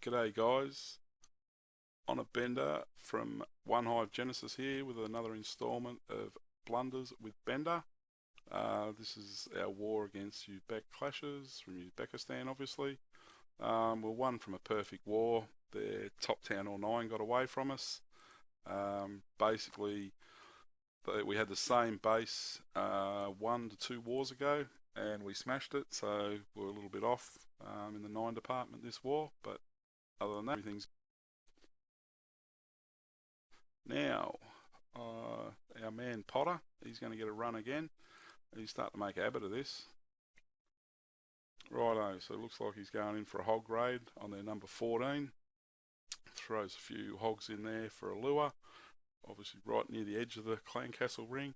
G'day guys, on a bender from OneHive Genesis here with another installment of Blunders with Bender. This is our war against Uzbek clashes from Uzbekistan obviously. We're one from a perfect war. Their top Townhall 9 got away from us. Basically, we had the same base 1 to 2 wars ago and we smashed it, so we're a little bit off in the 9 department this war, but other than that, everything's now. Our man Potter, he's going to get a run again. He's starting to make a habit of this. Righto, so it looks like he's going in for a hog raid on their number 14. Throws a few hogs in there for a lure, obviously right near the edge of the clan castle ring.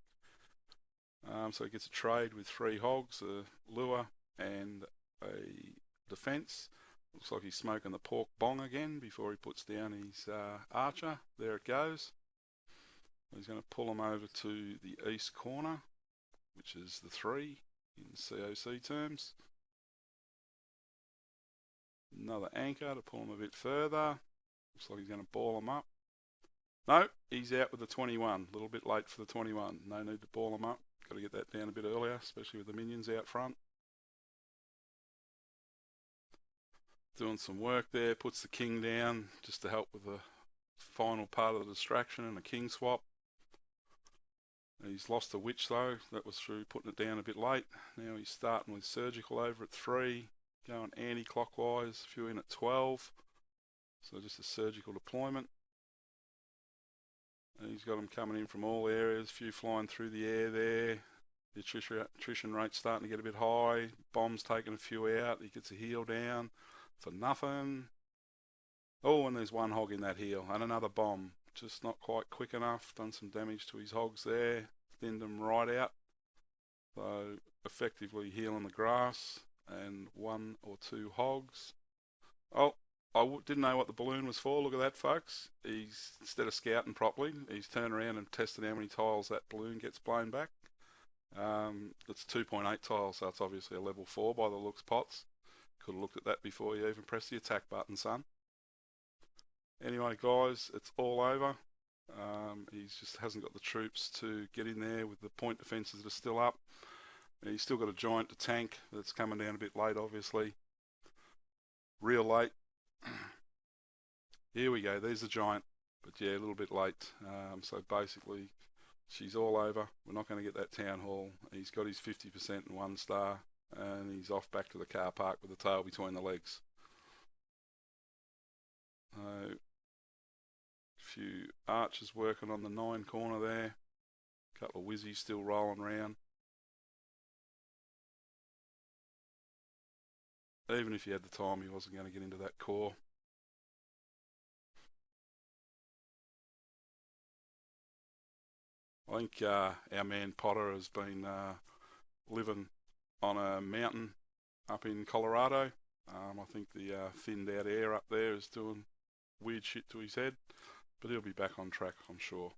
So he gets a trade with 3 hogs, a lure and a defense. Looks like he's smoking the pork bong again before he puts down his archer. There it goes. He's going to pull them over to the east corner, which is the 3 in COC terms. Another anchor to pull them a bit further. Looks like he's going to ball them up. No, he's out with the 21. A little bit late for the 21. No need to ball them up. Got to get that down a bit earlier, especially with the minions out front. Doing some work there, puts the king down just to help with the final part of the distraction and a king swap. He's lost the witch though, that was through putting it down a bit late. Now he's starting with surgical over at 3, going anti-clockwise, a few in at 12. So just a surgical deployment. And he's got them coming in from all areas, a few flying through the air there. The attrition rate's starting to get a bit high. Bomb's taking a few out, he gets a heal down for nothing. Oh, and there's one hog in that heal, and another bomb. Just not quite quick enough, done some damage to his hogs there, thinned them right out. So effectively healing the grass and 1 or 2 hogs. Oh, didn't know what the balloon was for. Look at that, folks. Instead of scouting properly, he's turned around and tested how many tiles that balloon gets blown back. It's 2.8 tiles, so it's obviously a level 4 by the looks, Pots. Could have looked at that before you even pressed the attack button, son. Anyway, guys, it's all over. He just hasn't got the troops to get in there with the point defences that are still up. He's still got a giant to tank that's coming down a bit late, obviously. Real late. Here we go, there's the giant. But yeah, a little bit late. So basically, she's all over. We're not going to get that town hall. He's got his 50% and 1 star, and he's off back to the car park with the tail between the legs. A few archers working on the 9 corner there. A couple of whizzies still rolling around. Even if he had the time, he wasn't going to get into that core. I think our man Potter has been living on a mountain up in Colorado. I think the thinned out air up there is doing weird shit to his head, but he'll be back on track, I'm sure.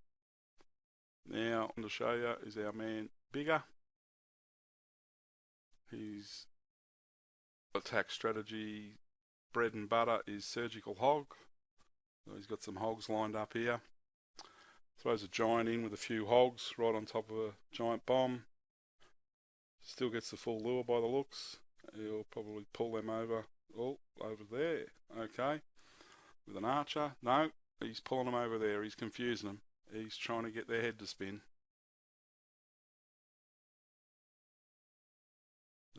Now, to show you is our man Bigger. His attack strategy, bread and butter, is surgical hog. So he's got some hogs lined up here. Throws a giant in with a few hogs right on top of a giant bomb. Still gets the full lure by the looks. He'll probably pull them over. Oh, over there. Okay. With an archer. No, he's pulling them over there. He's confusing them. He's trying to get their head to spin.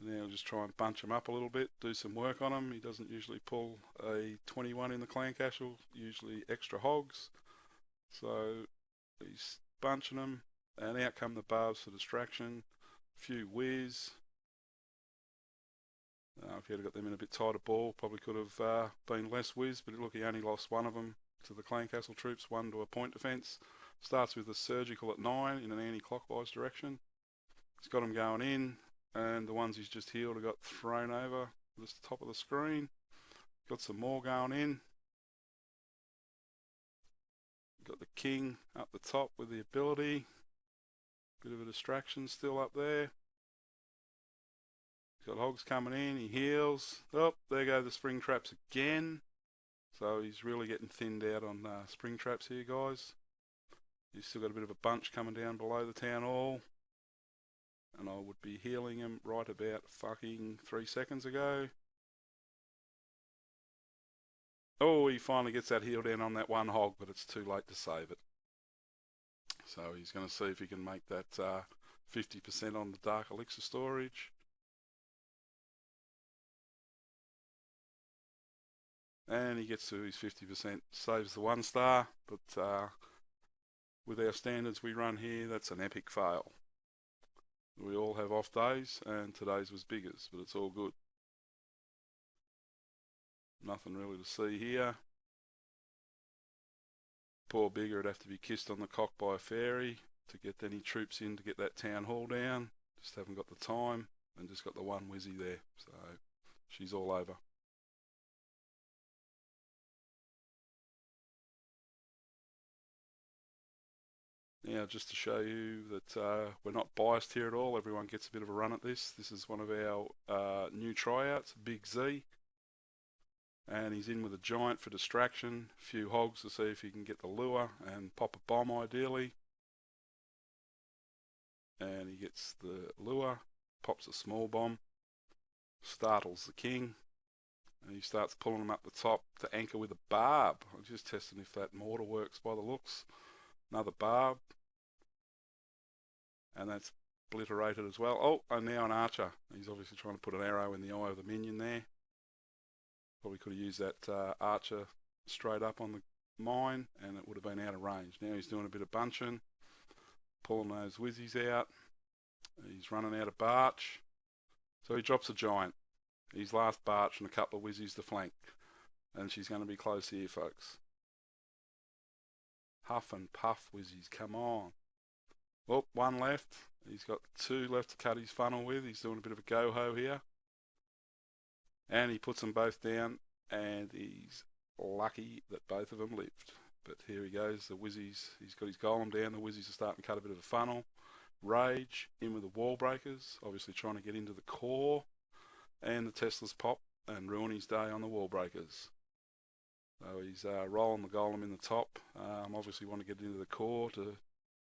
Now just try and bunch him up a little bit, do some work on him. He doesn't usually pull a 21 in the clan castle, usually extra hogs. So he's bunching them, and out come the barbs for distraction. A few whiz. If he had got them in a bit tighter ball, probably could have been less whiz, but look, he only lost 1 of them to the clan castle troops, 1 to a point defence. Starts with a surgical at 9 in an anti-clockwise direction. He's got them going in, and the ones he's just healed have got thrown over the top of the screen. Got some more going in. Got the king up the top with the ability. Bit of a distraction still up there. He's got hogs coming in, he heals. Oh, there go the spring traps again. So he's really getting thinned out on spring traps here, guys. He's still got a bit of a bunch coming down below the Townhall. And I would be healing him right about fucking 3 seconds ago. Oh, he finally gets that heal down on that one hog, but it's too late to save it. So he's going to see if he can make that 50% on the dark elixir storage. And he gets to his 50%, saves the 1 star, but with our standards we run here, that's an epic fail. We all have off days, and today's was biggers, but it's all good. Nothing really to see here. Poor Bigger would have to be kissed on the cock by a fairy to get any troops in to get that Townhall down. Just haven't got the time, and just got the one Wizzy there, so she's all over. Now, just to show you that we're not biased here at all, everyone gets a bit of a run at this. This is one of our new tryouts, Big Z. And he's in with a giant for distraction, a few hogs to see if he can get the lure and pop a bomb ideally. And he gets the lure, pops a small bomb, startles the king, and he starts pulling him up the top to anchor with a barb. I'm just testing if that mortar works by the looks. Another barb. And that's obliterated as well. Oh, and now an archer. He's obviously trying to put an arrow in the eye of the minion there. Probably could have used that archer straight up on the mine and it would have been out of range. Now he's doing a bit of bunching, pulling those whizzies out. He's running out of barch. So he drops a giant. His last barch and a couple of whizzies to flank. And she's going to be close here, folks. Huff and puff whizzies, come on. Well, 1 left. He's got 2 left to cut his funnel with. He's doing a bit of a GoHo here. And he puts them both down, and he's lucky that both of them lived. But here he goes, the whizzies. He's got his golem down. The whizzies are starting to cut a bit of a funnel. Rage in with the wall breakers, obviously trying to get into the core. And the Teslas pop and ruin his day on the wall breakers. So he's rolling the golem in the top. Obviously want to get into the core to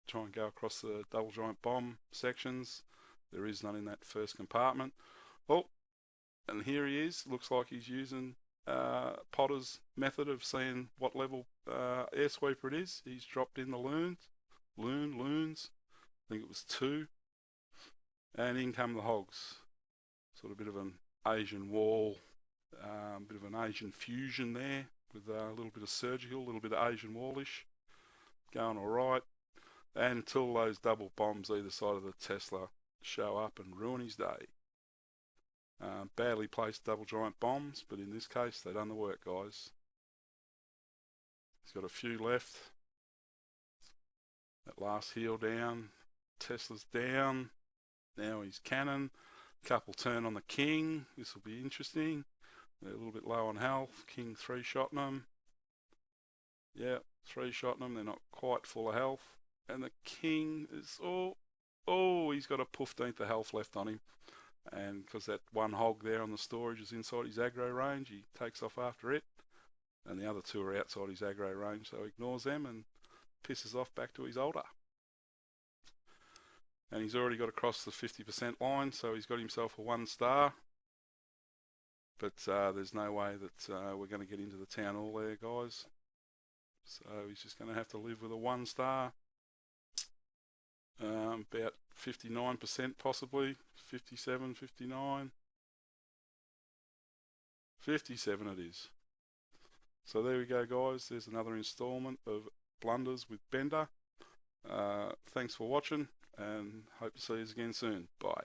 try and go across the double giant bomb sections. There is none in that first compartment. Oh, and here he is. Looks like he's using Potter's method of seeing what level air sweeper it is. He's dropped in the loons. I think it was 2. And in come the hogs. Sort of a bit of an Asian wall, bit of an Asian fusion there with a little bit of surgical, a little bit of Asian wallish. Going all right. And until those double bombs either side of the Tesla show up and ruin his day. Badly placed double giant bombs, but in this case they done the work, guys. He's got a few left. That last heal down. Tesla's down. Now he's cannon. Couple turn on the king. This will be interesting. They're a little bit low on health. King 3-shotting them. Yeah, 3-shotting them. They're not quite full of health. And the king is, he's got a 15th of health left on him. And because that one hog there on the storage is inside his aggro range, he takes off after it. And the other 2 are outside his aggro range, so he ignores them and pisses off back to his altar. And he's already got across the 50% line, so he's got himself a 1 star. But there's no way that we're going to get into the Townhall there, guys. So he's just going to have to live with a 1 star. About 59% possibly, 57, 59. 57 it is. So there we go, guys. There's another installment of Blunders with Bender. Thanks for watching, and hope to see you again soon. Bye.